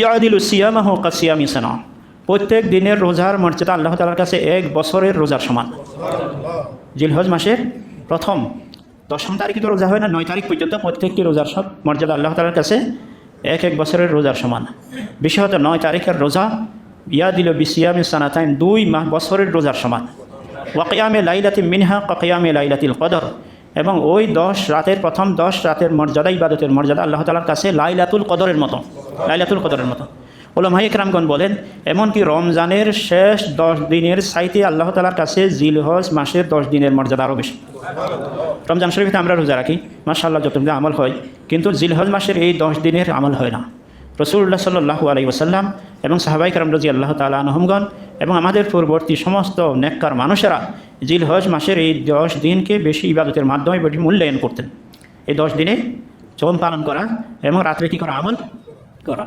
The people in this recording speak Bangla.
ইয়াদিলু সিয়ামাহু কাসিয়ামি সানা, প্রত্যেক দিনের রোজার মর্যাদা আল্লাহ তাআলার কাছে 1 বছরের রোজার সমান। জিলহজ মাসের প্রথম 10 তারিখে তো রোজা হয় না, 9 তারিখ পর্যন্ত প্রত্যেকটি রোজার সব মর্যাদা আল্লাহ তাআলার কাছে 1 বছরের রোজার সমান। বিশেষত 9 তারিখের রোজা ইয়াদিলু বিসিয়ামি সানাতাইন, 2 বছরের রোজার সমান। ওয়া কিয়ামে লাইলাতিন মিনহা কা কিয়ামে লাইলাতিল কদর, এবং ওই 10 রাতের প্রথম 10 রাতের মর্যাদা, ইবাদতের মর্যাদা আল্লাহ তাআলার কাছে লাইলাতুল কদরের মতো, লাইলাতুল কদরের মতো। উলামায়ে কেরামগণ বলেন, এমনকি রমজানের শেষ 10 দিনের চাইতে আল্লাহ তাআলার কাছে জিলহজ মাসের 10 দিনের মর্যাদা আরও বেশি। রমজান শরীফে আমরা রোজা রাখি, মাশাআল্লাহ যতটুকু আমল হয়, কিন্তু জিলহজ মাসের এই 10 দিনের আমল হয় না। রাসূলুল্লাহ সাল্লাল্লাহু আলাইহি ওয়াসাল্লাম এবং সাহাবায়ে কেরাম রাদিয়াল্লাহু তাআলা আনহুমগণ এবং আমাদের পূর্ববর্তী সমস্ত নেককার মানুষেরা জিলহজ মাসের এই 10 দিনকে বেশি ইবাদতের মাধ্যমে বেশি মূল্যায়ন করতেন। এই 10 দিনে চোম পালন করা এবং রাত্রে কী করা, আমল করা।